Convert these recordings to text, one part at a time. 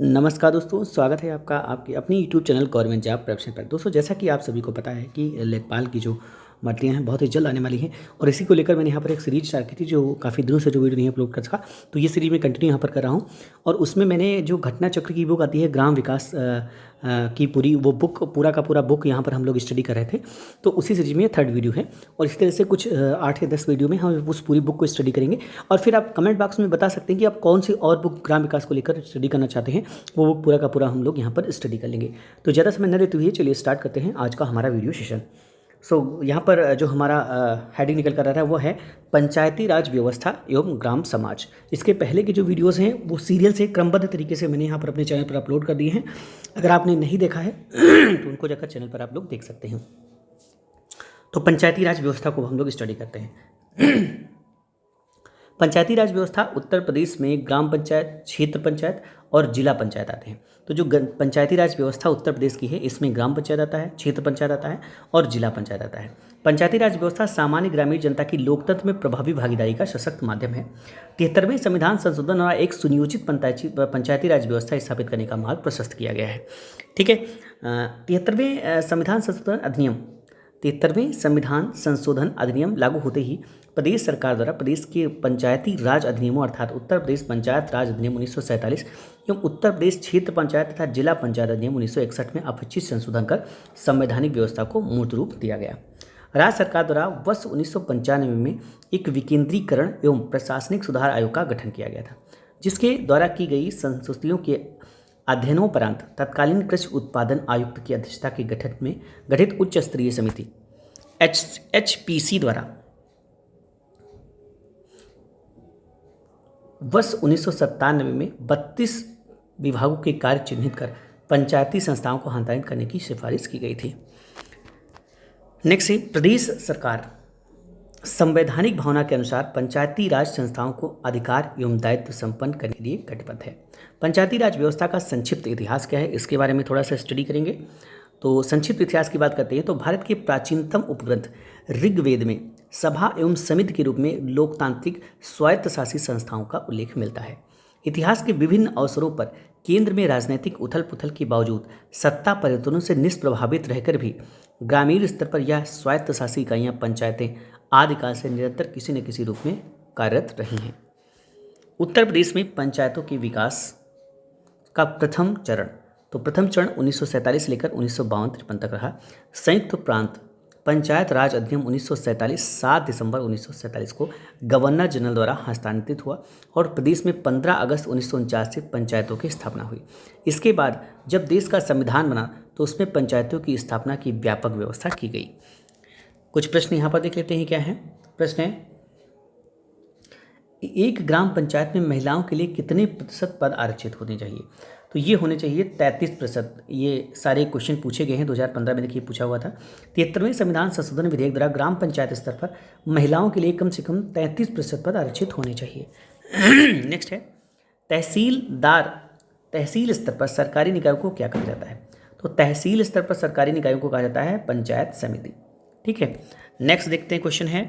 नमस्कार दोस्तों, स्वागत है आपका आपके अपनी YouTube channel government job preparation पर। दोस्तों, जैसा कि आप सभी को पता है कि लेखपाल की जो भर्तियां हैं बहुत ही जल्द आने वाली हैं और इसी को लेकर मैंने यहाँ पर एक सीरीज स्टार्ट की थी जो काफ़ी दिनों से जो वीडियो नहीं अपलोड कर सका। तो ये सीरीज मैं कंटिन्यू यहाँ पर कर रहा हूँ और उसमें मैंने जो घटना चक्र की बुक आती है ग्राम विकास की पूरी वो बुक पूरा का पूरा बुक यहाँ पर हम लोग स्टडी कर रहे थे। तो उसी सीरीज में थर्ड वीडियो है और इसी तरह से कुछ 8 या 10 वीडियो में हम उस पूरी बुक को स्टडी करेंगे। और फिर आप कमेंट बॉक्स में बता सकते हैं कि आप कौन सी और बुक ग्राम विकास को लेकर स्टडी करना चाहते हैं, वो बुक पूरा का पूरा हम लोग यहाँ पर स्टडी कर लेंगे। तो ज़्यादा समय न लेते हुए चलिए स्टार्ट करते हैं आज का हमारा वीडियो सेशन। यहाँ पर जो हमारा हेडिंग निकल कर आ रहा है वो है पंचायती राज व्यवस्था एवं ग्राम समाज। इसके पहले के जो वीडियोस हैं वो सीरियल से क्रमबद्ध तरीके से मैंने यहाँ पर अपने चैनल पर अपलोड कर दिए हैं। अगर आपने नहीं देखा है तो उनको जाकर चैनल पर आप लोग देख सकते हैं। तो पंचायती राज व्यवस्था को हम लोग स्टडी करते हैं। पंचायती राज व्यवस्था उत्तर प्रदेश में ग्राम पंचायत, क्षेत्र पंचायत और जिला पंचायत आते हैं। तो जो पंचायती राज व्यवस्था उत्तर प्रदेश की है इसमें ग्राम पंचायत आता है, क्षेत्र पंचायत आता है और जिला पंचायत आता है। पंचायती राज व्यवस्था सामान्य ग्रामीण जनता की लोकतंत्र में प्रभावी भागीदारी का सशक्त माध्यम है। 73वें संविधान संशोधन द्वारा एक सुनियोजित पंचायती राज व्यवस्था स्थापित करने का मार्ग प्रशस्त किया गया है। ठीक है, 73वें संविधान संशोधन अधिनियम लागू होते ही प्रदेश सरकार द्वारा प्रदेश के पंचायती राज अधिनियमों अर्थात उत्तर प्रदेश पंचायत राज अधिनियम 1947 एवं उत्तर प्रदेश क्षेत्र पंचायत तथा जिला पंचायत अधिनियम 1961 में अपरिचित संशोधन कर संवैधानिक व्यवस्था को मूर्त रूप दिया गया। राज्य सरकार द्वारा वर्ष 1995 में एक विकेंद्रीकरण एवं प्रशासनिक सुधार आयोग का गठन किया गया था, जिसके द्वारा की गई संशोधनों के अध्ययनोपरांत तत्कालीन कृषि उत्पादन आयुक्त की अध्यक्षता के गठन में गठित उच्च स्तरीय समिति HPC द्वारा वर्ष 1997 में 32 विभागों के कार्य चिन्हित कर पंचायती संस्थाओं को हस्तांतरित करने की सिफारिश की गई थी। नेक्स्ट है, प्रदेश सरकार संवैधानिक भावना के अनुसार पंचायती राज संस्थाओं को अधिकार एवं दायित्व संपन्न करने के लिए कटिबद्ध है। पंचायती राज व्यवस्था का संक्षिप्त इतिहास क्या है, इसके बारे में थोड़ा सा स्टडी करेंगे। तो संक्षिप्त इतिहास की बात करते हैं तो भारत के प्राचीनतम उपग्रंथ ऋग्वेद में सभा एवं समिति के रूप में लोकतांत्रिक स्वायत्तशासी संस्थाओं का उल्लेख मिलता है। इतिहास के विभिन्न अवसरों पर केंद्र में राजनीतिक उथल पुथल के बावजूद सत्ता परिवर्तनों से निष्प्रभावित रहकर भी ग्रामीण स्तर पर यह स्वायत्तशासी इकाइयाँ पंचायतें आदिकाल से निरंतर किसी न किसी रूप में कार्यरत रही हैं। उत्तर प्रदेश में पंचायतों के विकास का प्रथम चरण 1947 से लेकर 1952-53 तक रहा। संयुक्त प्रांत पंचायत राज अधिनियम 1947 7 दिसंबर 1947 को गवर्नर जनरल द्वारा हस्तांतरित हुआ और प्रदेश में 15 अगस्त 1949 से पंचायतों की स्थापना हुई। इसके बाद जब देश का संविधान बना तो उसमें पंचायतों की स्थापना की व्यापक व्यवस्था की गई। कुछ प्रश्न यहाँ पर देख लेते हैं क्या है। प्रश्न है, एक ग्राम पंचायत में महिलाओं के लिए कितने प्रतिशत पद आरक्षित होने चाहिए? तो ये होने चाहिए 33%। ये सारे क्वेश्चन पूछे गए हैं 2015 में, देखिए पूछा हुआ था। 73वें संविधान संशोधन विधेयक द्वारा ग्राम पंचायत स्तर पर महिलाओं के लिए कम से कम 33% पद आरक्षित होने चाहिए। नेक्स्ट है, तहसील स्तर पर सरकारी निकायों को क्या कहा जाता है? तो तहसील स्तर पर सरकारी निकायों को कहा जाता है पंचायत समिति। ठीक है, नेक्स्ट देखते हैं क्वेश्चन है,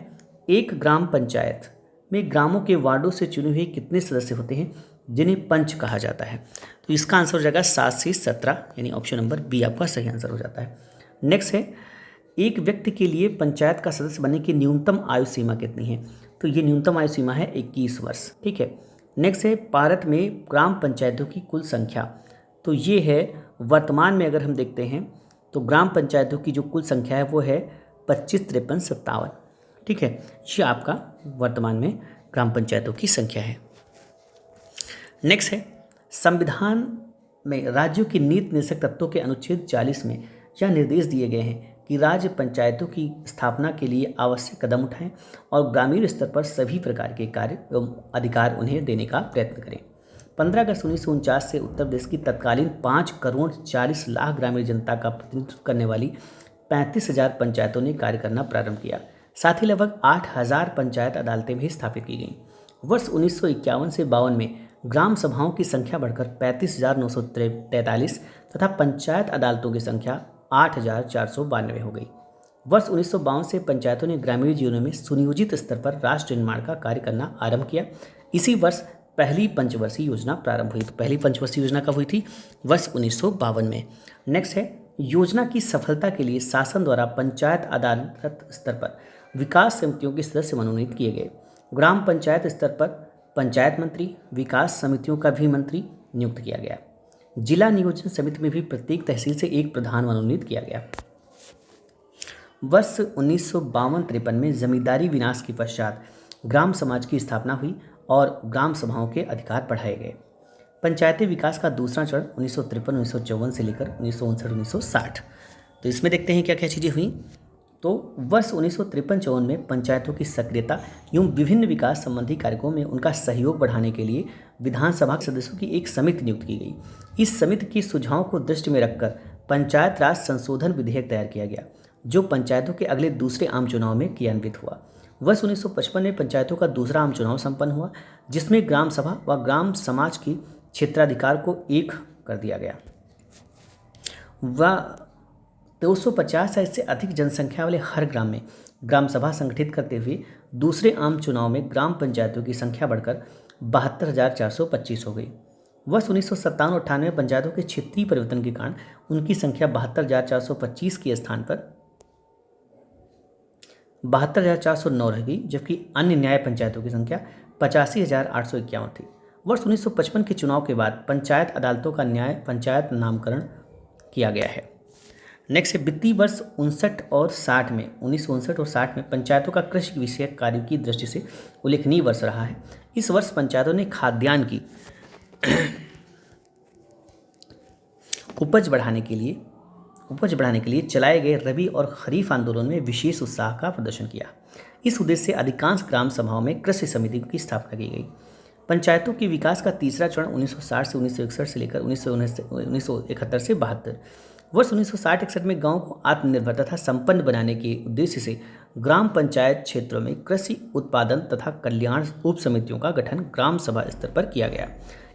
एक ग्राम पंचायत में ग्रामों के वार्डों से चुने हुए कितने सदस्य होते हैं जिन्हें पंच कहा जाता है? तो इसका आंसर हो जाएगा 7 से 17, यानी ऑप्शन नंबर बी आपका सही आंसर हो जाता है। नेक्स्ट है, एक व्यक्ति के लिए पंचायत का सदस्य बनने की न्यूनतम आयु सीमा कितनी है? तो ये न्यूनतम आयु सीमा है 21 वर्ष। ठीक है, नेक्स्ट है, भारत में ग्राम पंचायतों की कुल संख्या, तो ये है वर्तमान में अगर हम देखते हैं तो ग्राम पंचायतों की जो कुल संख्या है वो है 25, 53, 57। ठीक है, ये आपका वर्तमान में ग्राम पंचायतों की संख्या है। नेक्स्ट है, संविधान में राज्यों की नीति निर्देशक तत्वों के अनुच्छेद 40 में यह निर्देश दिए गए हैं कि राज्य पंचायतों की स्थापना के लिए आवश्यक कदम उठाएं और ग्रामीण स्तर पर सभी प्रकार के कार्य एवं अधिकार उन्हें देने का प्रयत्न करें। 15 अगस्त 1949 से उत्तर प्रदेश की तत्कालीन 5 करोड़ 40 लाख ग्रामीण जनता का प्रतिनिधित्व करने वाली 35,000 पंचायतों ने कार्य करना प्रारंभ किया। साथ ही लगभग 8,000 पंचायत अदालतें भी स्थापित की गईं। वर्ष 1951 से 52 में ग्राम सभाओं की संख्या बढ़कर 35,943 तथा पंचायत अदालतों की संख्या 8,492 हो गई। वर्ष 1952 से पंचायतों ने ग्रामीण जीवनों में सुनियोजित स्तर पर राष्ट्र निर्माण का कार्य करना आरंभ किया। इसी वर्ष पहली पंचवर्षीय योजना प्रारंभ हुई। तो पहली पंचवर्षीय योजना कब हुई थी? वर्ष 1952 में। नेक्स्ट है, योजना की सफलता के लिए शासन द्वारा पंचायत अदालत स्तर पर विकास समितियों के सदस्य मनोनीत किए गए। ग्राम पंचायत स्तर पर पंचायत मंत्री, विकास समितियों का भी मंत्री नियुक्त किया गया। जिला नियोजन समिति में भी प्रत्येक तहसील से एक प्रधान मनोनीत किया गया। वर्ष 1952-53 में जमींदारी विनाश के पश्चात ग्राम समाज की स्थापना हुई और ग्राम सभाओं के अधिकार बढ़ाए गए। पंचायती विकास का दूसरा चरण 1953-1954 से लेकर 1959-1960। तो इसमें देखते हैं क्या क्या चीज़ें हुई। तो वर्ष 1953-54 में पंचायतों की सक्रियता एवं विभिन्न विकास संबंधी कार्यक्रमों में उनका सहयोग बढ़ाने के लिए विधानसभा के सदस्यों की एक समिति नियुक्त की गई। इस समिति के सुझावों को दृष्टि में रखकर पंचायत राज संशोधन विधेयक तैयार किया गया, जो पंचायतों के अगले दूसरे आम चुनाव में क्रियान्वित हुआ। वर्ष 1955 में पंचायतों का दूसरा आम चुनाव संपन्न हुआ, जिसमें ग्राम सभा व ग्राम समाज की क्षेत्राधिकार को एक कर दिया गया। वह 250 या इससे अधिक जनसंख्या वाले हर ग्राम में ग्राम सभा संगठित करते हुए दूसरे आम चुनाव में ग्राम पंचायतों की संख्या बढ़कर 72,425 हो गई। वर्ष 1957-58 में पंचायतों के क्षेत्रीय परिवर्तन के कारण उनकी संख्या 72,425 के स्थान पर 72,409 रह गई, जबकि अन्य न्याय पंचायतों की संख्या 85,851 थी। वर्ष 1955 के चुनाव के बाद पंचायत अदालतों का न्याय पंचायत नामकरण किया गया है। नेक्स्ट है, वित्तीय वर्ष 1959 और 60 में पंचायतों का कृषि विषयक कार्यों की दृष्टि से उल्लेखनीय वर्ष रहा है। इस वर्ष पंचायतों ने खाद्यान्न की उपज बढ़ाने के लिए चलाए गए रबी और खरीफ आंदोलन में विशेष उत्साह का प्रदर्शन किया। इस उद्देश्य से अधिकांश ग्राम सभाओं में कृषि समितियों की स्थापना की गई। पंचायतों के विकास का तीसरा चरण 1960 से 1961 से लेकर 1971 से 72। वर्ष 1960-61 में गांव को आत्मनिर्भर तथा संपन्न बनाने के उद्देश्य से ग्राम पंचायत क्षेत्रों में कृषि उत्पादन तथा कल्याण उप समितियों का गठन ग्राम सभा स्तर पर किया गया।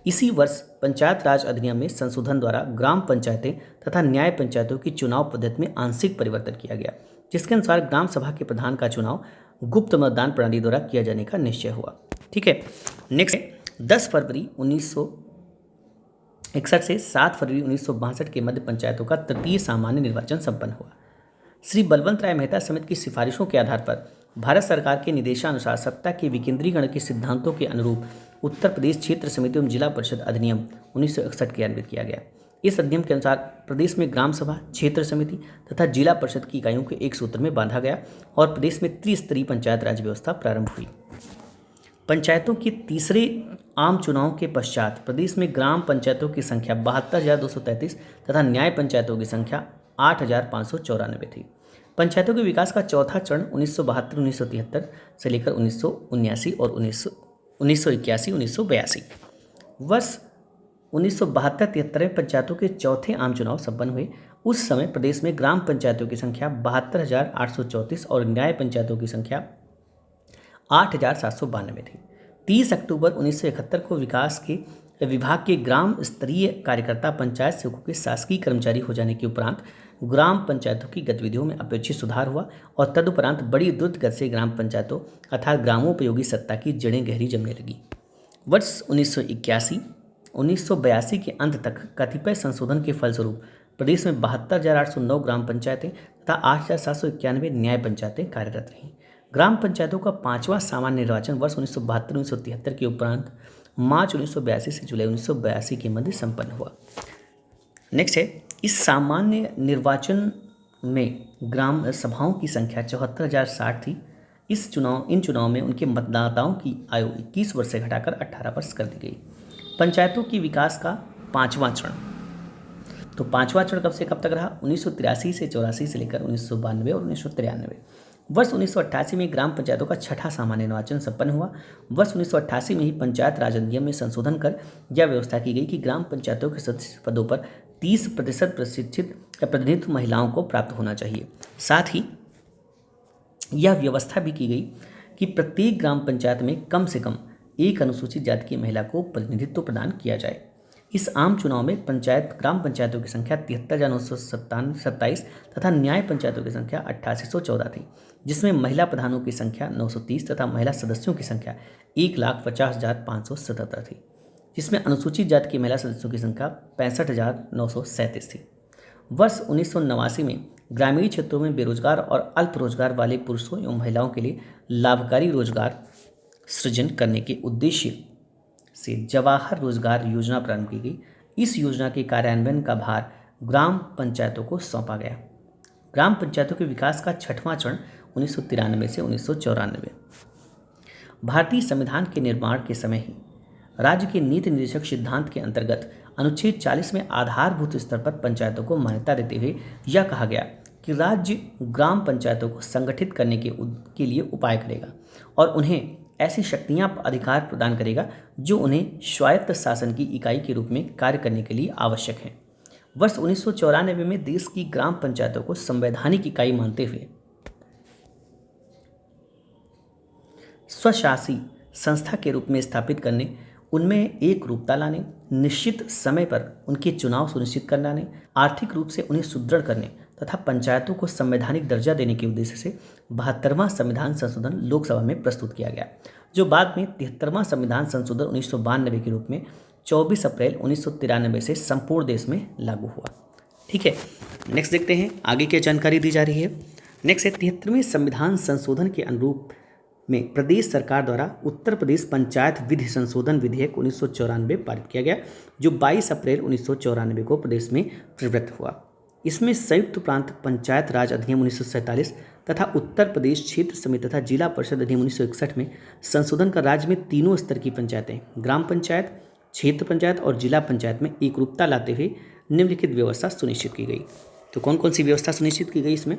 इसी वर्ष पंचायत राज अधिनियम में संशोधन द्वारा ग्राम पंचायतें तथा न्याय पंचायतों की चुनाव पद्धति में आंशिक परिवर्तन किया गया, जिसके अनुसार ग्राम सभा के प्रधान का चुनाव गुप्त मतदान प्रणाली द्वारा किया जाने का निश्चय हुआ। ठीक है, नेक्स्ट 10 फरवरी 1961 से 7 फरवरी 1962 के मध्य पंचायतों का तृतीय सामान्य निर्वाचन संपन्न हुआ। श्री बलवंत राय मेहता समिति की सिफारिशों के आधार पर भारत सरकार के निर्देशानुसार सत्ता के विकेंद्रीकरण के सिद्धांतों के अनुरूप उत्तर प्रदेश क्षेत्र समिति एवं जिला परिषद अधिनियम 1961 क्रियान्वित किया गया। इस अधिनियम के अनुसार प्रदेश में ग्राम सभा, क्षेत्र समिति तथा जिला परिषद की इकाइयों को एक सूत्र में बांधा गया और प्रदेश में त्रिस्तरीय पंचायत राज व्यवस्था प्रारंभ हुई। पंचायतों के तीसरे आम चुनाव के पश्चात प्रदेश में ग्राम पंचायतों की संख्या 72,233 तथा न्याय पंचायतों की संख्या 8,594 थी। पंचायतों के विकास का चौथा चरण 1972-1973 से लेकर 1979 और 1981-1982। वर्ष 1972-73 में पंचायतों के चौथे आम चुनाव संपन्न हुए। उस समय प्रदेश में ग्राम पंचायतों की संख्या 72,834 और न्याय पंचायतों की संख्या 8,792 थी। 30 अक्टूबर 1971 को विभाग के ग्राम स्तरीय कार्यकर्ता पंचायत सेवकों के शासकीय कर्मचारी हो जाने के उपरांत ग्राम पंचायतों की गतिविधियों में अपेक्षित सुधार हुआ और तदुपरांत बड़ी द्रुत गति से ग्राम पंचायतों अर्थात ग्रामोपयोगी सत्ता की जड़ें गहरी जमने लगी। वर्ष 1982 के अंत तक कतिपय संशोधन के फलस्वरूप प्रदेश में 72,809 ग्राम पंचायतें तथा 8,791 न्याय पंचायतें कार्यरत रहीं। ग्राम पंचायतों का पांचवा सामान्य निर्वाचन वर्ष 1972-1973 के उपरांत मार्च 1982 से जुलाई 1982 के मध्य संपन्न हुआ। नेक्स्ट है, इस सामान्य निर्वाचन में ग्राम सभाओं की संख्या 74,060 थी। इन चुनाव में उनके मतदाताओं की आयु 21 वर्ष से घटाकर 18 वर्ष कर दी गई। पंचायतों की विकास का पांचवा चरण, तो पांचवा चरण कब से कब तक रहा? 1983 से 84 से लेकर 1992 और 1993। वर्ष 1988 में ग्राम पंचायतों का छठा सामान्य निर्वाचन संपन्न हुआ। वर्ष 1988 में ही पंचायत राज अधिनियम में संशोधन कर यह व्यवस्था की गई कि ग्राम पंचायतों के सदस्य पदों पर 30% प्रशिक्षित या प्रतिनिधित्व महिलाओं को प्राप्त होना चाहिए। साथ ही यह व्यवस्था भी की गई कि प्रत्येक ग्राम पंचायत में कम से कम एक अनुसूचित जाति की महिला को प्रतिनिधित्व प्रदान किया जाए। इस आम चुनाव में ग्राम पंचायतों की संख्या 73,927 तथा न्याय पंचायतों की संख्या 8814 थी, जिसमें महिला प्रधानों की संख्या 930 तथा महिला सदस्यों की संख्या 1,50,577 थी, जिसमें अनुसूचित जाति की महिला सदस्यों की संख्या 65,937 थी। वर्ष 1989 में ग्रामीण क्षेत्रों में बेरोजगार और अल्प रोजगार वाले पुरुषों एवं महिलाओं के लिए लाभकारी रोजगार सृजन करने के उद्देश्य से जवाहर रोजगार योजना प्रारंभ की गई। इस योजना के कार्यान्वयन का भार ग्राम पंचायतों को सौंपा गया। ग्राम पंचायतों के विकास का छठवां चरण 1993 से 1994। भारतीय संविधान के निर्माण के समय ही राज्य के नीति निर्देशक सिद्धांत के अंतर्गत अनुच्छेद 40 में आधारभूत स्तर पर पंचायतों को मान्यता देते हुए यह कहा गया कि राज्य ग्राम पंचायतों को संगठित करने के लिए उपाय करेगा और उन्हें ऐसी शक्तियां अधिकार प्रदान करेगा जो उन्हें स्वायत्त शासन की इकाई के रूप में कार्य करने के लिए आवश्यक है। वर्ष 1994 में देश की ग्राम पंचायतों को संवैधानिक इकाई मानते हुए स्वशासी संस्था के रूप में स्थापित करने, उनमें एक रूपता लाने, निश्चित समय पर उनके चुनाव सुनिश्चित कराने, आर्थिक रूप से उन्हें सुदृढ़ करने तथा पंचायतों को संवैधानिक दर्जा देने के उद्देश्य से 72वां संविधान संशोधन लोकसभा में प्रस्तुत किया गया, जो बाद में 73वां संविधान संशोधन 1992 के रूप में 24 अप्रैल 1993 से संपूर्ण देश में लागू हुआ। ठीक है, नेक्स्ट देखते हैं आगे क्या जानकारी दी जा रही है। नेक्स्ट है 73वें संविधान संशोधन के अनुरूप में प्रदेश सरकार द्वारा उत्तर प्रदेश पंचायत विधि संशोधन विधेयक 1994 पारित किया गया, जो 22 अप्रैल 1994 को प्रदेश में प्रवृत्त हुआ। इसमें संयुक्त प्रांत पंचायत राज अधिनियम 1947 तथा उत्तर प्रदेश क्षेत्र समिति तथा जिला परिषद अधिनियम 1961 में संशोधन कर राज्य में तीनों स्तर की पंचायतें, ग्राम पंचायत, क्षेत्र पंचायत और जिला पंचायत में एकरूपता लाते हुए निम्नलिखित व्यवस्था सुनिश्चित की गई। तो कौन कौन सी व्यवस्था सुनिश्चित की गई इसमें?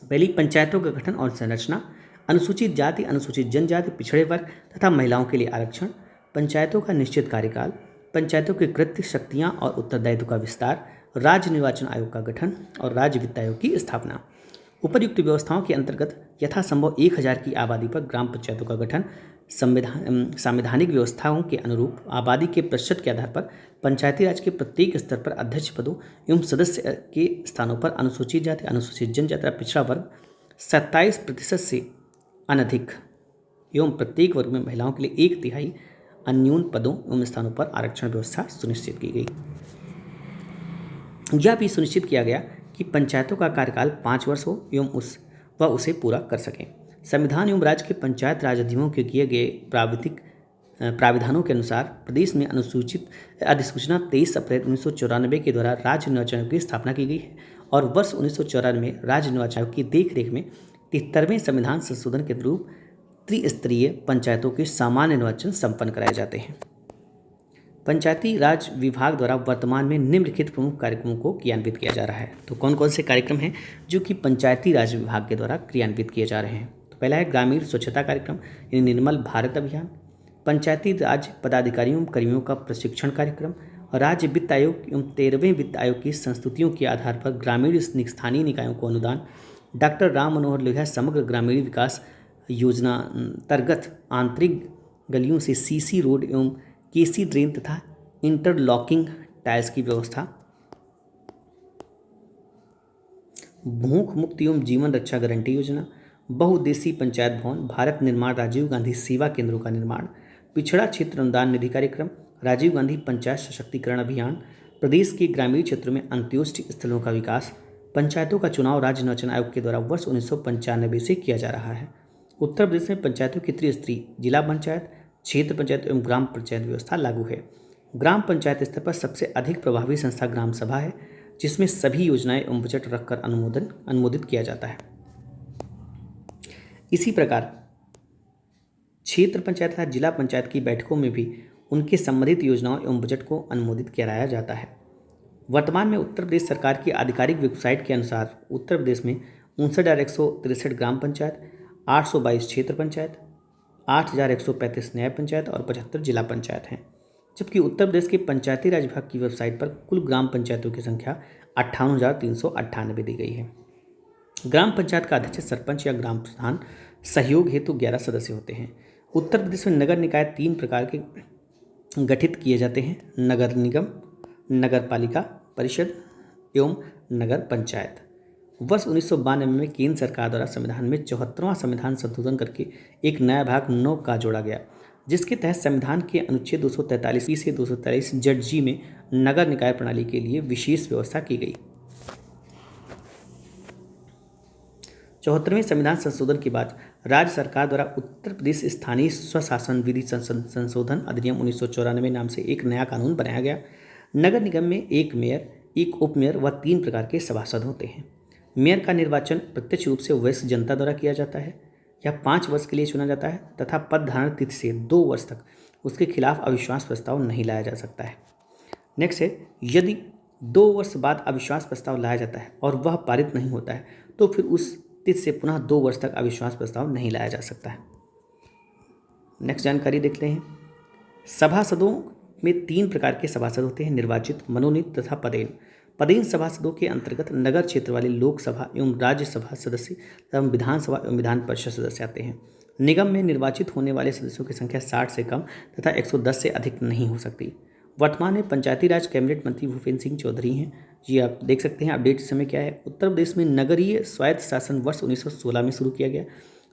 पहली, पंचायतों का गठन और संरचना, अनुसूचित जाति, अनुसूचित जनजाति, पिछड़े वर्ग तथा महिलाओं के लिए आरक्षण, पंचायतों का निश्चित कार्यकाल, पंचायतों के कृत्य, शक्तियां और उत्तरदायित्व का विस्तार, राज्य निर्वाचन आयोग का गठन और राज्य वित्त आयोग की स्थापना। उपर्युक्त व्यवस्थाओं के अंतर्गत यथासंभव 1000 की आबादी पर ग्राम पंचायतों का गठन, संवैधानिक व्यवस्थाओं के अनुरूप आबादी के प्रतिशत के आधार पर पंचायती राज के प्रत्येक स्तर पर अध्यक्ष पदों एवं सदस्य के स्थानों पर अनुसूचित जाति, अनुसूचित जनजाति, पिछड़ा वर्ग 27% से अनधिक एवं प्रत्येक वर्ग में महिलाओं के लिए 1/3 अन्यून पदों एवं स्थानों पर आरक्षण व्यवस्था सुनिश्चित की गई। यह भी सुनिश्चित किया गया कि पंचायतों का कार्यकाल 5 वर्ष हो एवं उसे पूरा कर सकें। संविधान एवं राज्य के पंचायत राज अधिनियमों के किए गए प्राविधानों के अनुसार प्रदेश में अनुसूचित अधिसूचना 23 अप्रैल 1994 के द्वारा राज्य निर्वाचन आयोग की स्थापना की गई है और वर्ष 1994 में राज्य निर्वाचन आयोग की देखरेख में 73वें संविधान संशोधन के अनुरूप त्रिस्तरीय पंचायतों के सामान्य निर्वाचन संपन्न कराए जाते हैं। पंचायती राज विभाग द्वारा वर्तमान में निम्नलिखित प्रमुख कार्यक्रमों को क्रियान्वित किया जा रहा है। तो कौन कौन से कार्यक्रम हैं जो कि पंचायती राज विभाग के द्वारा क्रियान्वित किए जा रहे हैं? तो पहला है ग्रामीण स्वच्छता कार्यक्रम यानी निर्मल भारत अभियान, पंचायती राज पदाधिकारियों कर्मियों का प्रशिक्षण कार्यक्रम और राज्य वित्त आयोग एवं 13वें वित्त आयोग की संस्तुतियों के आधार पर ग्रामीण स्थानीय निकायों को अनुदान, डॉक्टर राम मनोहर लोहिया समग्र ग्रामीण विकास योजना अंतर्गत आंतरिक गलियों से सीसी रोड एवं केसी ड्रेन तथा इंटरलॉकिंग टाइल्स की व्यवस्था, भूख मुक्ति एवं जीवन रक्षा गारंटी योजना, बहुउद्देशीय पंचायत भवन, भारत निर्माण राजीव गांधी सेवा केंद्रों का निर्माण, पिछड़ा क्षेत्र अनुदान निधि कार्यक्रम, राजीव गांधी पंचायत सशक्तिकरण अभियान, प्रदेश के ग्रामीण क्षेत्रों में अंत्योष्टि स्थलों का विकास, पंचायतों का चुनाव राज्य निर्वाचन आयोग के द्वारा वर्ष 1995 से किया जा रहा है। उत्तर प्रदेश में पंचायतों की त्रिस्तरीय जिला पंचायत, क्षेत्र पंचायत एवं ग्राम पंचायत व्यवस्था लागू है। ग्राम पंचायत स्तर पर सबसे अधिक प्रभावी संस्था ग्राम सभा है, जिसमें सभी योजनाएं एवं बजट रखकर अनुमोदित किया जाता है। इसी प्रकार क्षेत्र पंचायत तथा जिला पंचायत की बैठकों में भी उनके संबंधित योजनाओं एवं बजट को अनुमोदित कराया जाता है। वर्तमान में उत्तर प्रदेश सरकार की आधिकारिक वेबसाइट के अनुसार उत्तर प्रदेश में 59,163 ग्राम पंचायत, 822 क्षेत्र पंचायत, 8,135 न्याय पंचायत और 75 जिला पंचायत हैं, जबकि उत्तर प्रदेश के पंचायती राज विभाग की वेबसाइट पर कुल ग्राम पंचायतों की संख्या 58,398 दी गई है। ग्राम पंचायत का अध्यक्ष सरपंच या ग्राम प्रधान सहयोग हेतु 11 सदस्य होते हैं। उत्तर प्रदेश में नगर निकाय 3 प्रकार के गठित किए जाते हैं? नगर निगम, नगर पालिका परिषद एवं नगर पंचायत। वर्ष 1992 में केंद्र सरकार द्वारा संविधान में 74वां संविधान संशोधन करके एक नया भाग 9 का जोड़ा गया, जिसके तहत संविधान के अनुच्छेद 243 से 243 जज में नगर निकाय प्रणाली के लिए विशेष व्यवस्था की गई। 74वें संविधान संशोधन के बाद राज्य सरकार द्वारा उत्तर प्रदेश स्थानीय स्वशासन विधि संशोधन अधिनियम 1994 नाम से एक नया कानून बनाया गया। नगर निगम में एक मेयर, एक उपमेयर व 3 प्रकार के सभासद होते हैं। मेयर का निर्वाचन प्रत्यक्ष रूप से वयस्क जनता द्वारा किया जाता है या 5 वर्ष के लिए चुना जाता है तथा पद धारण तिथि से 2 वर्ष तक उसके खिलाफ अविश्वास प्रस्ताव नहीं लाया जा सकता है। नेक्स्ट है, यदि 2 वर्ष बाद अविश्वास प्रस्ताव लाया जाता है और वह पारित नहीं होता है तो फिर उस तिथि से पुनः 2 वर्ष तक अविश्वास प्रस्ताव नहीं लाया जा सकता है। नेक्स्ट जानकारी देखते हैं। सभासदों में 3 प्रकार के सभासद होते हैं, निर्वाचित, मनोनीत तथा पदेन। पदेन सभासदों के अंतर्गत नगर क्षेत्र वाले लोकसभा एवं राज्यसभा सदस्य एवं विधानसभा एवं विधान परिषद सदस्य आते हैं। निगम में निर्वाचित होने वाले सदस्यों की संख्या 60 से कम तथा 110 से अधिक नहीं हो सकती। वर्तमान में पंचायती राज कैबिनेट मंत्री भूपेंद्र सिंह चौधरी हैं। जी आप देख सकते हैं अपडेट समय क्या है। उत्तर प्रदेश में नगरीय स्वायत्त शासन वर्ष 1916 में शुरू किया गया।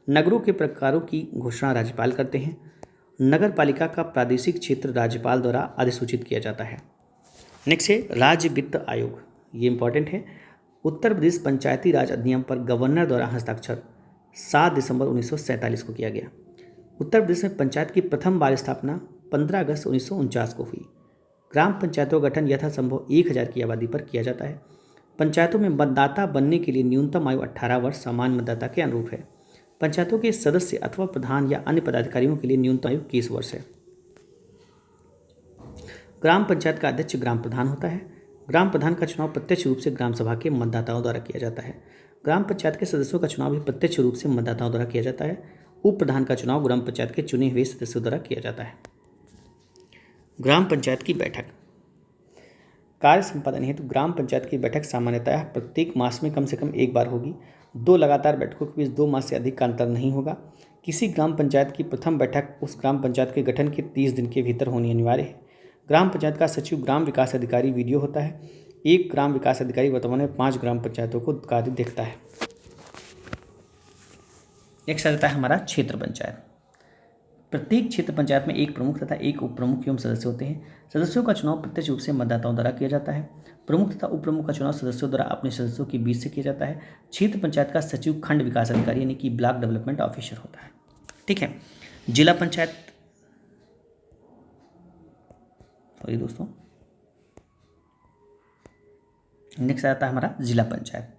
नगरों के प्रकारों की घोषणा राज्यपाल करते हैं। नगर पालिका का प्रादेशिक क्षेत्र राज्यपाल द्वारा अधिसूचित किया जाता है। नेक्स्ट है राज्य वित्त आयोग, ये इंपॉर्टेंट है। उत्तर प्रदेश पंचायती राज अधिनियम पर गवर्नर द्वारा हस्ताक्षर 7 दिसंबर 1947 को किया गया। उत्तर प्रदेश में पंचायत की प्रथम बार स्थापना 15 अगस्त 1949 को हुई। ग्राम पंचायतों का गठन यथासंभव 1000 की आबादी पर किया जाता है। पंचायतों में मतदाता बनने के लिए न्यूनतम आयु 18 वर्ष सामान्य मतदाता के अनुरूप है। पंचायतों के सदस्य अथवा प्रधान या अन्य पदाधिकारियों के लिए न्यूनतम आयु 21 वर्ष है। ग्राम पंचायत का अध्यक्ष ग्राम प्रधान होता है। ग्राम प्रधान का चुनाव प्रत्यक्ष रूप से ग्राम सभा के मतदाताओं द्वारा किया जाता है। ग्राम पंचायत के सदस्यों का चुनाव भी प्रत्यक्ष रूप से मतदाताओं द्वारा किया जाता है। उप प्रधान का चुनाव ग्राम पंचायत के चुने हुए सदस्यों द्वारा किया जाता है। ग्राम पंचायत की बैठक, कार्य संपादन हेतु ग्राम पंचायत की बैठक सामान्यतः प्रत्येक मास में कम से कम एक बार होगी। 2 लगातार बैठकों के बीच 2 मास से अधिक का अंतर नहीं होगा। किसी ग्राम पंचायत की प्रथम बैठक उस ग्राम पंचायत के गठन के 30 दिन के भीतर होनी अनिवार्य है। ग्राम पंचायत का सचिव ग्राम विकास अधिकारी वीडियो होता है। एक ग्राम विकास अधिकारी वर्तमान में 5 ग्राम पंचायतों को कार्य देखता है। नेक्स्ट आ जाता है हमारा क्षेत्र पंचायत। प्रत्येक क्षेत्र पंचायत में एक प्रमुख तथा एक उप प्रमुख एवं सदस्य होते हैं। सदस्यों का चुनाव प्रत्यक्ष रूप से मतदाताओं द्वारा किया जाता है। प्रमुख तथा उप प्रमुख का चुनाव सदस्यों द्वारा अपने सदस्यों के बीच से किया जाता है। क्षेत्र पंचायत का सचिव खंड विकास अधिकारी यानी कि ब्लॉक डेवलपमेंट ऑफिसर होता है। ठीक है। जिला पंचायत, सॉरी दोस्तों, नेक्स्ट आता है हमारा जिला पंचायत।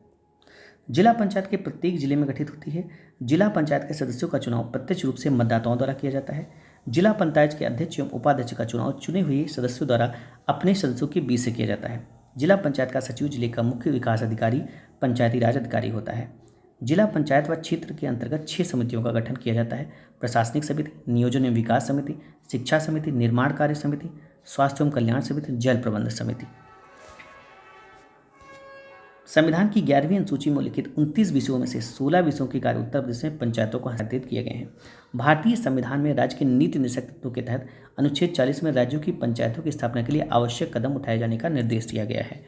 जिला पंचायत के प्रत्येक जिले में गठित होती है। जिला पंचायत के सदस्यों का चुनाव प्रत्यक्ष रूप से मतदाताओं द्वारा किया जाता है। जिला पंचायत के अध्यक्ष एवं उपाध्यक्ष का चुनाव चुने हुए सदस्यों द्वारा अपने सदस्यों के बीच से किया जाता है। जिला पंचायत का सचिव जिले का मुख्य विकास अधिकारी पंचायती राज अधिकारी होता है। जिला पंचायत व क्षेत्र के अंतर्गत 6 समितियों का गठन किया जाता है। प्रशासनिक समिति, नियोजन एवं विकास समिति, शिक्षा समिति, निर्माण कार्य समिति, स्वास्थ्य एवं कल्याण समिति, जल प्रबंधन समिति। संविधान की 11वीं अनुसूची में लिखित 29 विषयों में से 16 विषयों के कार्य उत्तर प्रदेश में पंचायतों को हस्तांतरित किए गए हैं। भारतीय संविधान में राज्य के नीति निर्देशक तत्वों के तहत अनुच्छेद 40 में राज्यों की पंचायतों की स्थापना के लिए आवश्यक कदम उठाए जाने का निर्देश दिया गया है।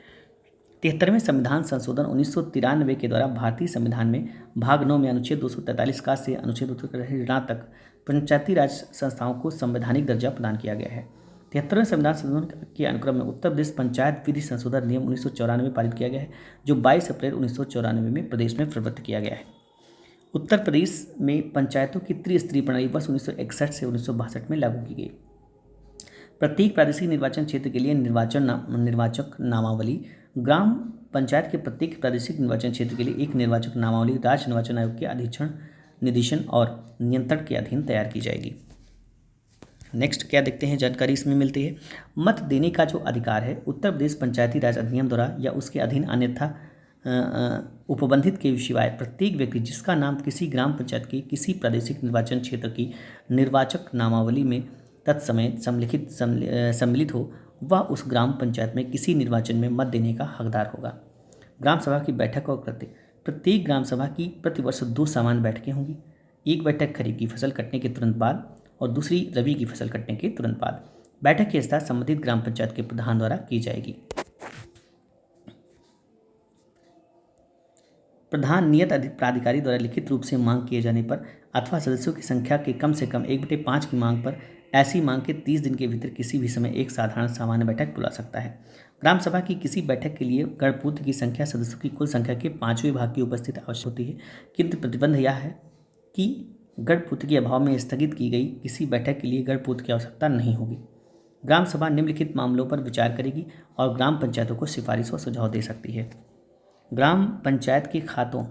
73वें संविधान संशोधन 1993 के द्वारा भारतीय संविधान में भाग 9 में अनुच्छेद 243 का से अनुच्छेद 243 तक पंचायती राज संस्थाओं को संवैधानिक दर्जा प्रदान किया गया है। 73वें संविधान संशोधन के अनुक्रम में उत्तर प्रदेश पंचायत विधि संशोधन अधिनियम 1994 पारित किया गया है, जो 22 अप्रैल 1994 में प्रदेश में प्रवृत्त किया गया है। उत्तर प्रदेश में पंचायतों की त्रिस्तरीय प्रणाली वर्ष 1961 से 1962 में लागू की गई। प्रत्येक प्रादेशिक निर्वाचन क्षेत्र के लिए निर्वाचक नामावली, ग्राम पंचायत के प्रत्येक प्रादेशिक निर्वाचन क्षेत्र के लिए एक निर्वाचक नामावली राज्य निर्वाचन आयोग के अधीक्षण, निदेशन और नियंत्रण के अधीन तैयार की जाएगी। नेक्स्ट क्या देखते हैं, जानकारी इसमें मिलती है। मत देने का जो अधिकार है उत्तर प्रदेश पंचायती राज अधिनियम द्वारा या उसके अधीन अन्यथा उपबंधित के सिवाय प्रत्येक व्यक्ति जिसका नाम किसी ग्राम पंचायत की किसी प्रादेशिक निर्वाचन क्षेत्र की निर्वाचक नामावली में तत्समय सम्मिलित हो वह उस ग्राम पंचायत में किसी निर्वाचन में मत देने का हकदार होगा। ग्राम सभा की बैठक और कृत्य, प्रत्येक ग्राम सभा की प्रतिवर्ष 2 सामान्य बैठकें होंगी। एक बैठक खरीफ की फसल कटने के तुरंत बाद और दूसरी रबी की फसल कटने के तुरंत बाद। बैठक की स्थापना संबंधित ग्राम पंचायत के प्रधान द्वारा की जाएगी। प्रधान नियत प्राधिकारी द्वारा लिखित रूप से मांग किए जाने पर अथवा सदस्यों की संख्या के कम से कम 1/5 की मांग पर ऐसी मांग के 30 दिन के भीतर किसी भी समय एक साधारण सामान्य बैठक बुला सकता है। ग्राम सभा की किसी बैठक के लिए गणपूर्त की संख्या सदस्यों की कुल संख्या के 5वें भाग की उपस्थिति आवश्यक होती है, किंतु प्रतिबंध यह है कि गणपूर्त के अभाव में स्थगित की गई किसी बैठक के लिए गणपूर्त की आवश्यकता नहीं होगी। ग्राम सभा निम्नलिखित मामलों पर विचार करेगी और ग्राम पंचायतों को सिफारिश और सुझाव दे सकती है। ग्राम पंचायत के खातों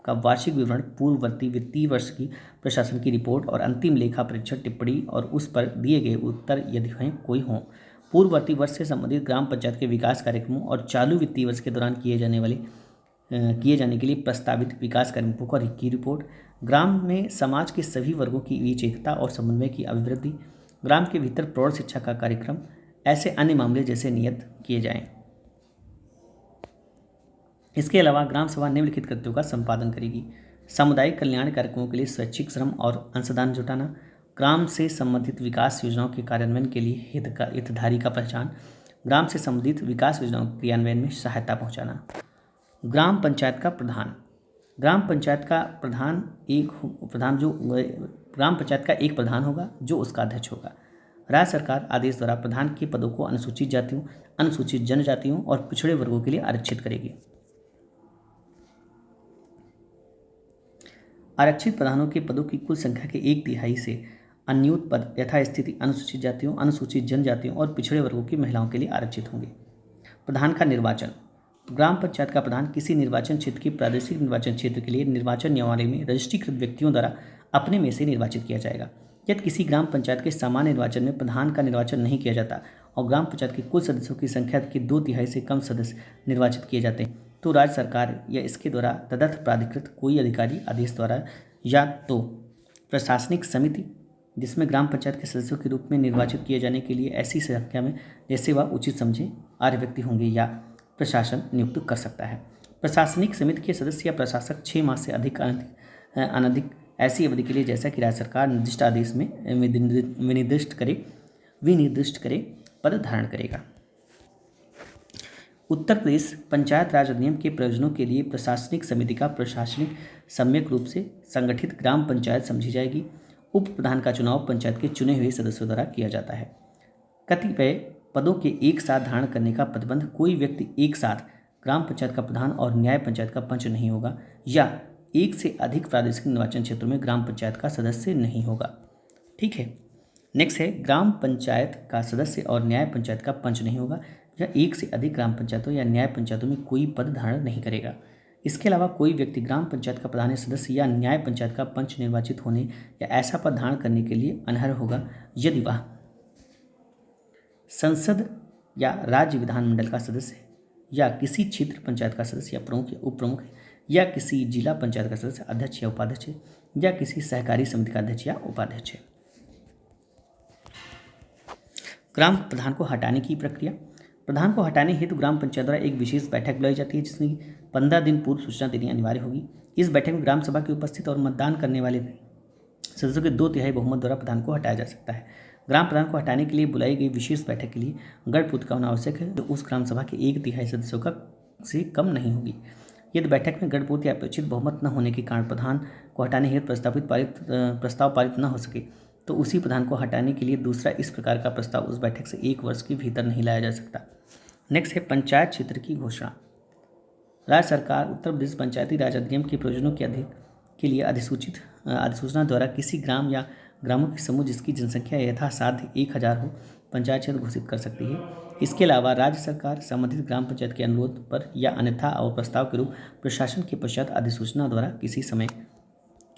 का वार्षिक विवरण, पूर्ववर्ती वित्तीय वर्ष की प्रशासन की रिपोर्ट और अंतिम लेखा परीक्षण टिप्पणी और उस पर दिए गए उत्तर यदि कोई हों। पूर्ववर्ती वर्ष से संबंधित ग्राम पंचायत के विकास कार्यक्रमों और चालू वित्तीय वर्ष के दौरान किए जाने के लिए प्रस्तावित विकास कार्यक्रमों की रिपोर्ट। ग्राम में समाज के सभी वर्गों की बीच एकता और समन्वय की अभिवृद्धि। ग्राम के भीतर प्रौढ़ शिक्षा का कार्यक्रम। ऐसे अन्य मामले जैसे नियत किए जाएं। इसके अलावा ग्राम सभा निम्नलिखित कृत्यों का संपादन करेगी। सामुदायिक कल्याण कार्यक्रमों के लिए स्वैच्छिक श्रम और अंशदान जुटाना। ग्राम से संबंधित विकास योजनाओं के कार्यान्वयन के लिए हितधारी का पहचान। ग्राम से संबंधित विकास योजनाओं के क्रियान्वयन में सहायता पहुंचाना। ग्राम पंचायत का प्रधान। ग्राम पंचायत का एक प्रधान होगा जो उसका अध्यक्ष होगा। राज्य सरकार आदेश द्वारा प्रधान के पदों को अनुसूचित जातियों, अनुसूचित जनजातियों और पिछड़े वर्गों के लिए आरक्षित करेगी। आरक्षित प्रधानों के पदों की कुल संख्या के 1/3 से अन्यूत पद यथास्थिति अनुसूचित जातियों, अनुसूचित जनजातियों और पिछड़े वर्गों की महिलाओं के लिए आरक्षित होंगे। प्रधान का निर्वाचन। ग्राम पंचायत का प्रधान किसी निर्वाचन क्षेत्र के प्रादेशिक निर्वाचन क्षेत्र के लिए निर्वाचन नियमावली में रजिस्ट्रीकृत व्यक्तियों द्वारा अपने में से निर्वाचित किया जाएगा। यदि किसी ग्राम पंचायत के सामान्य निर्वाचन में प्रधान का निर्वाचन नहीं किया जाता और ग्राम पंचायत के कुल सदस्यों की संख्या के 2/3 से कम सदस्य निर्वाचित किए जाते हैं तो राज्य सरकार या इसके द्वारा तदर्थ प्राधिकृत कोई अधिकारी आदेश द्वारा या तो प्रशासनिक समिति जिसमें ग्राम पंचायत के सदस्यों के रूप में निर्वाचित किए जाने के लिए ऐसी संख्या में जैसे वह उचित समझे आर्य व्यक्ति होंगे या प्रशासन नियुक्त कर सकता है। प्रशासनिक समिति के सदस्य या प्रशासक 6 माह से अनधिक ऐसी अवधि के लिए जैसा कि राज्य सरकार निर्दिष्ट आदेश में विनिर्दिष्ट करे पद धारण करेगा। उत्तर प्रदेश पंचायत राज अधिनियम के प्रयोजनों के लिए प्रशासनिक समिति का प्रशासनिक सम्यक रूप से संगठित ग्राम पंचायत समझी जाएगी। उप प्रधान का चुनाव पंचायत के चुने हुए सदस्यों द्वारा किया जाता है। कतिपय पदों के एक साथ धारण करने का प्रतिबंध। कोई व्यक्ति एक साथ ग्राम पंचायत का प्रधान और न्याय पंचायत का पंच नहीं होगा या एक से अधिक प्रादेशिक निर्वाचन क्षेत्रों में ग्राम पंचायत का सदस्य नहीं होगा। ठीक है, नेक्स्ट है ग्राम पंचायत का सदस्य और न्याय पंचायत का पंच नहीं होगा या एक से अधिक ग्राम पंचायतों या न्याय पंचायतों में कोई पद धारण नहीं करेगा। इसके अलावा कोई व्यक्ति ग्राम पंचायत का प्रधान सदस्य या न्याय पंचायत का पंच निर्वाचित होने या ऐसा पद धारण करने के लिए अनर्ह होगा यदि वह संसद या राज्य विधानमंडल का सदस्य या किसी क्षेत्र पंचायत का सदस्य या प्रमुख या उप प्रमुख या किसी जिला पंचायत का सदस्य अध्यक्ष या उपाध्यक्ष या किसी सहकारी समिति का अध्यक्ष या उपाध्यक्ष है। ग्राम प्रधान को हटाने की प्रक्रिया। प्रधान को हटाने हेतु ग्राम पंचायत द्वारा एक विशेष बैठक बुलाई जाती है जिसमें 15 दिन पूर्व सूचना देनी अनिवार्य होगी। इस बैठक में ग्राम सभा के उपस्थित और मतदान करने वाले सदस्यों के 2/3 बहुमत द्वारा प्रधान को हटाया जा सकता है। ग्राम प्रधान को हटाने के लिए बुलाई गई विशेष बैठक के लिए गणपूर्त का होना आवश्यक है जो उस ग्राम सभा के 1/3 सदस्यों का से कम नहीं होगी। यदि बैठक में गणपूर्त या अपेक्षित बहुमत न होने के कारण प्रधान को हटाने हेतु प्रस्ताव पारित न हो सके तो उसी प्रधान को हटाने के लिए दूसरा इस प्रकार का प्रस्ताव उस बैठक से 1 वर्ष के भीतर नहीं लाया जा सकता। नेक्स्ट है पंचायत क्षेत्र की घोषणा। राज्य सरकार उत्तर प्रदेश पंचायती राज अधिनियम के प्रयोजनों के लिए अधिसूचना द्वारा किसी ग्राम या ग्रामों के समूह जिसकी जनसंख्या यथासाध्य 1000 हो पंचायत क्षेत्र घोषित कर सकती है। इसके अलावा राज्य सरकार संबंधित ग्राम पंचायत के अनुरोध पर या अन्यथा और प्रस्ताव के रूप प्रशासन के पश्चात अधिसूचना द्वारा किसी समय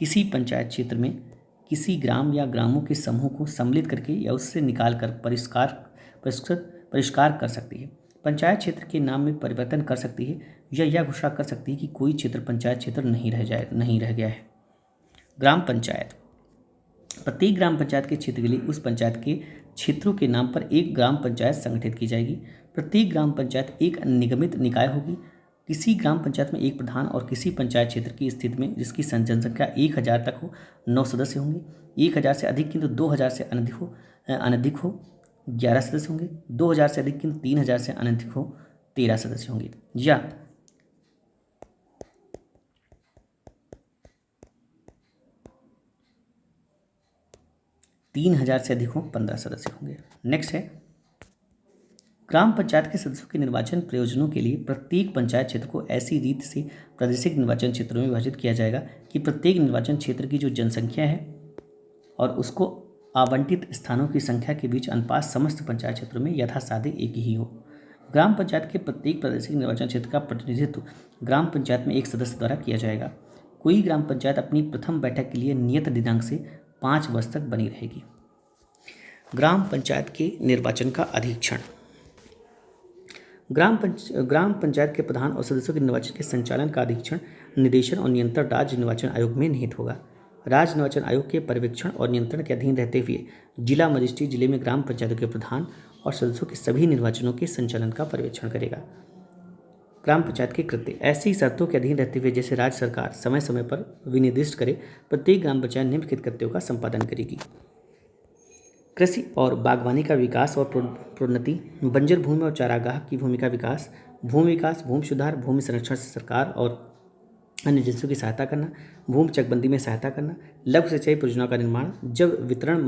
किसी पंचायत क्षेत्र में किसी ग्राम या ग्रामों के समूह को सम्मिलित करके या उससे निकाल कर परिष्कार कर सकती है। पंचायत क्षेत्र के नाम में परिवर्तन कर सकती है या यह घोषणा कर सकती है कि कोई क्षेत्र पंचायत क्षेत्र नहीं रह गया है। ग्राम पंचायत। प्रत्येक ग्राम पंचायत के क्षेत्र के लिए उस पंचायत के क्षेत्रों के नाम पर एक ग्राम पंचायत संगठित की जाएगी। प्रत्येक ग्राम पंचायत एक निगमित निकाय होगी। किसी ग्राम पंचायत में एक प्रधान और किसी पंचायत क्षेत्र की स्थिति में जिसकी जनसंख्या 1000 तक हो 9 सदस्य होंगे। 1000 से अधिक किंतु 2000 से अनधिक हो 11 सदस्य होंगे। 2000 से अधिक किंतु 3000 से अनधिक हो 13 सदस्य होंगे। या 3000 से अधिक हो 15 सदस्य होंगे। नेक्स्ट है, ग्राम पंचायत के सदस्यों के निर्वाचन प्रयोजनों के लिए प्रत्येक पंचायत क्षेत्र को ऐसी रीत से प्रादेशिक निर्वाचन क्षेत्रों में विभाजित किया जाएगा कि प्रत्येक निर्वाचन क्षेत्र की जो जनसंख्या है और उसको आवंटित स्थानों की संख्या के बीच अनुपात समस्त पंचायत क्षेत्रों में यथासाध्य एक ही हो। ग्राम पंचायत के प्रत्येक प्रादेशिक निर्वाचन क्षेत्र का प्रतिनिधित्व ग्राम पंचायत में एक सदस्य द्वारा किया जाएगा। कोई ग्राम पंचायत अपनी प्रथम बैठक के लिए नियत दिनांक से 5 वर्ष तक बनी रहेगी। ग्राम पंचायत के निर्वाचन का अधीक्षण। ग्राम पंचायत के प्रधान और सदस्यों के निर्वाचन के संचालन का अधीक्षण, निदेशन और नियंत्रण राज्य निर्वाचन आयोग में निहित होगा। राज्य निर्वाचन आयोग के पर्यवेक्षण और नियंत्रण के अधीन रहते हुए जिला मजिस्ट्रेट जिले में ग्राम पंचायतों के प्रधान और सदस्यों के सभी निर्वाचनों के संचालन का पर्यवेक्षण करेगा। ग्राम पंचायत के कृत्य, ऐसी शर्तों के अधीन रहते हुए जैसे राज्य सरकार समय समय पर विनिर्दिष्ट करे, प्रत्येक ग्राम पंचायत निम्नलिखित कृत्यों का संपादन करेगी। कृषि और बागवानी का विकास और प्रोन्नति, बंजर भूमि और चारागाह की भूमि का विकास, भूमि विकास, भूमि सुधार, भूमि संरक्षण से सरकार और अन्य एजेंसियों की सहायता करना, भूमि चकबंदी में सहायता करना, लघु सिंचाई परियोजनाओं का निर्माण, जल वितरण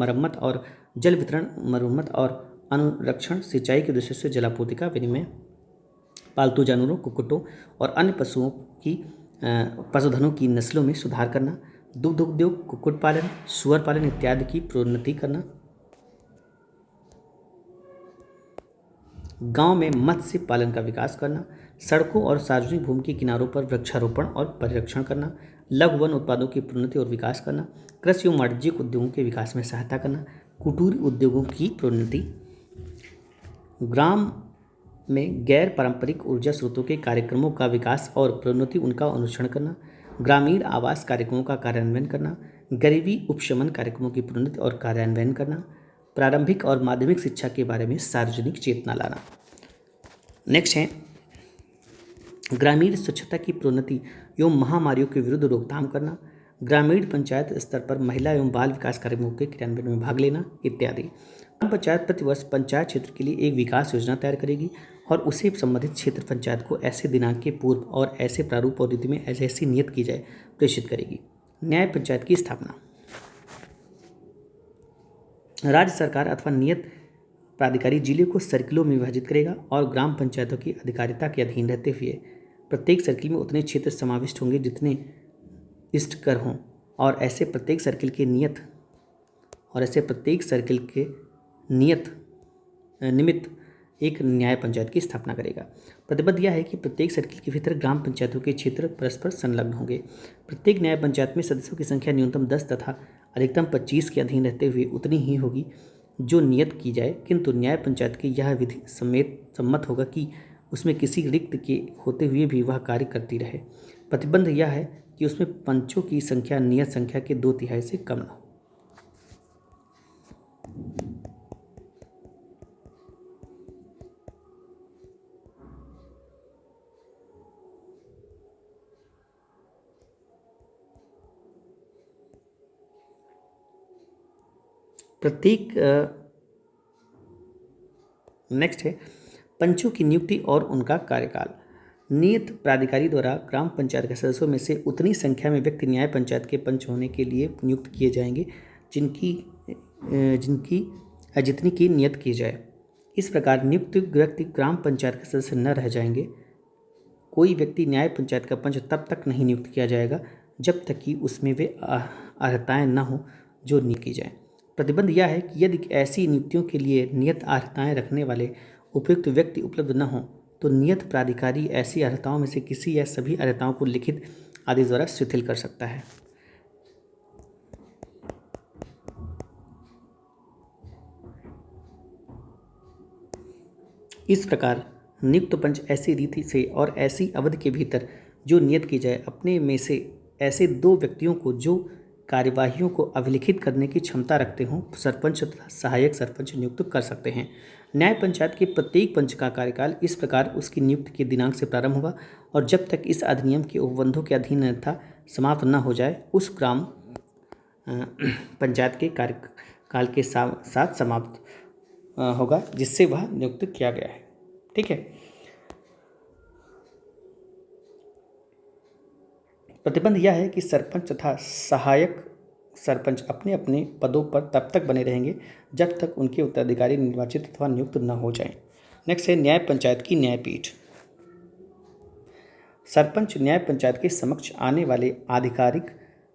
मरम्मत और अनुरक्षण, सिंचाई के उद्देश्य से जलापूर्ति का विनिमय, पालतू जानवरों, कुक्कुटों और अन्य पशुधनों की नस्लों में सुधार करना, दुग्ध उद्योग, कुक्कुट पालन, सुअर पालन इत्यादि की प्रोन्नति करना, गांव में मत्स्य पालन का विकास करना, सड़कों और सार्वजनिक भूमि के किनारों पर वृक्षारोपण और परिरक्षण करना, लघु वन उत्पादों की प्रोन्नति और विकास करना, कृषि एवं वाणिज्यिक उद्योगों के विकास में सहायता करना, कुटीर उद्योगों की प्रोन्नति, ग्राम में गैर पारंपरिक ऊर्जा स्रोतों के कार्यक्रमों का विकास और प्रोन्नति, उनका अनुसरण करना, ग्रामीण आवास कार्यक्रमों का कार्यान्वयन करना, गरीबी उपशमन कार्यक्रमों की प्रोन्नति और कार्यान्वयन करना, प्रारंभिक और माध्यमिक शिक्षा के बारे में सार्वजनिक चेतना लाना। नेक्स्ट है, ग्रामीण स्वच्छता की प्रोन्नति एवं महामारियों के विरुद्ध रोकथाम करना, ग्रामीण पंचायत स्तर पर महिला एवं बाल विकास कार्यक्रमों के क्रियान्वयन में भाग लेना इत्यादि। ग्राम पंचायत प्रतिवर्ष पंचायत क्षेत्र के लिए एक विकास योजना तैयार करेगी और उसे संबंधित क्षेत्र पंचायत को ऐसे दिनांक के पूर्व और ऐसे प्रारूप और रीति में ऐसी नियत की जाए प्रेषित करेगी। न्याय पंचायत की स्थापना। राज्य सरकार अथवा नियत प्राधिकारी जिले को सर्किलों में विभाजित करेगा और ग्राम पंचायतों की अधिकारिता के अधीन रहते हुए प्रत्येक सर्किल में उतने क्षेत्र समाविष्ट होंगे जितने इष्टकर हों और ऐसे प्रत्येक सर्किल के निमित्त एक न्याय पंचायत की स्थापना करेगा। प्रतिबद्ध यह है कि प्रत्येक सर्किल के भीतर ग्राम पंचायतों के क्षेत्र परस्पर संलग्न होंगे। प्रत्येक न्याय पंचायत में सदस्यों की संख्या न्यूनतम 10 तथा अधिकतम 25 के अधीन रहते हुए उतनी ही होगी जो नियत की जाए, किंतु न्याय पंचायत की यह विधि सम्मत होगा कि उसमें किसी रिक्त के होते हुए भी वह कार्य करती रहे। प्रतिबंध यह है कि उसमें पंचों की संख्या नियत संख्या के 2/3 से कम न हो। नेक्स्ट है पंचों की नियुक्ति और उनका कार्यकाल। नियत प्राधिकारी द्वारा ग्राम पंचायत के सदस्यों में से उतनी संख्या में व्यक्ति न्याय पंचायत के पंच होने के लिए नियुक्त किए जाएंगे जितनी की नियत की जाए। इस प्रकार नियुक्त व्यक्ति ग्राम पंचायत के सदस्य न रह जाएंगे। कोई व्यक्ति न्याय पंचायत का पंच तब तक नहीं नियुक्त किया जाएगा जब तक कि उसमें वे अर्हताएँ न हो जो नियुक्त की जाए। प्रतिबंध यह है कि यदि ऐसी नियुक्तियों के लिए नियत अर्हताएँ रखने वाले उपयुक्त व्यक्ति उपलब्ध न हों तो नियत प्राधिकारी ऐसी अर्हताओं में से किसी या सभी अर्हताओं को लिखित आदेश द्वारा शिथिल कर सकता है। इस प्रकार नियुक्त पंच ऐसी रीति से और ऐसी अवधि के भीतर जो नियत की जाए अपने में से ऐसे 2 व्यक्तियों को जो कार्यवाहियों को अभिलिखित करने की क्षमता रखते हों सरपंच तथा सहायक सरपंच नियुक्त कर सकते हैं। न्याय पंचायत के प्रत्येक पंच का कार्यकाल इस प्रकार उसकी नियुक्ति के दिनांक से प्रारंभ होगा और जब तक इस अधिनियम के उपबंधों के अधीन अन्यथा समाप्त न हो जाए उस ग्राम पंचायत के कार्यकाल के साथ समाप्त होगा जिससे वह नियुक्त किया गया है। ठीक है। प्रतिबंध यह है कि सरपंच तथा सहायक सरपंच अपने अपने पदों पर तब तक बने रहेंगे जब तक उनके उत्तराधिकारी निर्वाचित अथवा नियुक्त न हो जाएं। नेक्स्ट है न्याय पंचायत की न्यायपीठ। सरपंच न्याय पंचायत के समक्ष आने वाले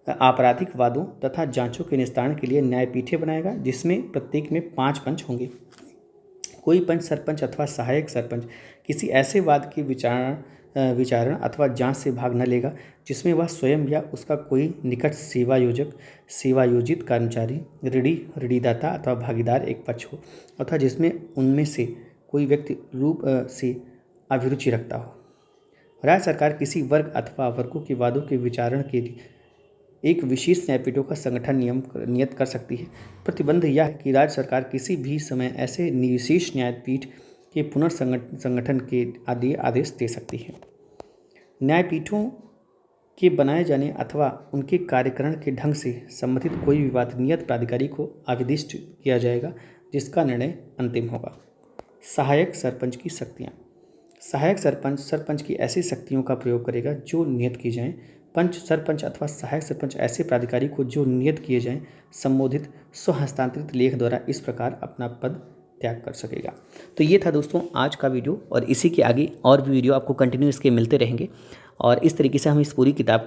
आपराधिक वादों तथा जांचों के निस्तारण के लिए न्यायपीठें बनाएगा, जिसमें प्रत्येक में 5 पंच होंगे। कोई पंच सरपंच अथवा सहायक सरपंच किसी ऐसे वाद की विचारण अथवा जांच से भाग न लेगा जिसमें वह स्वयं या उसका कोई निकट सेवायोजित कर्मचारी, ऋणीदाता अथवा भागीदार एक पक्ष हो अथवा जिसमें उनमें से कोई व्यक्ति रूप से अभिरुचि रखता हो। राज्य सरकार किसी वर्ग अथवा वर्गों के वादों के विचारण के लिए एक विशेष न्यायपीठों का संगठन नियत कर सकती है। प्रतिबंध यह है कि राज्य सरकार किसी भी समय ऐसे विशेष न्यायपीठ के पुनर्संगठन के आदेश दे सकती है। न्यायपीठों के बनाए जाने अथवा उनके कार्यकरण के ढंग से संबंधित कोई विवाद नियत प्राधिकारी को आदेशित किया जाएगा, जिसका निर्णय अंतिम होगा। सहायक सरपंच की शक्तियाँ। सहायक सरपंच की ऐसी शक्तियों का प्रयोग करेगा जो नियत की जाएं। पंच सरपंच अथवा सहायक सरपंच ऐसे प्राधिकारी को जो नियत किए जाएं संबोधित स्वहस्तांतरित लेख द्वारा इस प्रकार अपना पद त्याग कर सकेगा। तो ये था दोस्तों आज का वीडियो, और इसी के आगे और भी वीडियो आपको कंटिन्यू इसके मिलते रहेंगे, और इस तरीके से हम इस पूरी किताब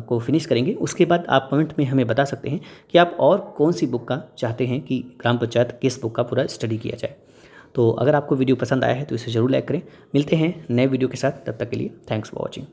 को फिनिश करेंगे। उसके बाद आप कमेंट में हमें बता सकते हैं कि आप और कौन सी बुक का चाहते हैं कि ग्राम पंचायत किस बुक का पूरा स्टडी किया जाए। तो अगर आपको वीडियो पसंद आया है तो इसे ज़रूर लाइक करें। मिलते हैं नए वीडियो के साथ, तब तक के लिए थैंक्स फॉर वॉचिंग।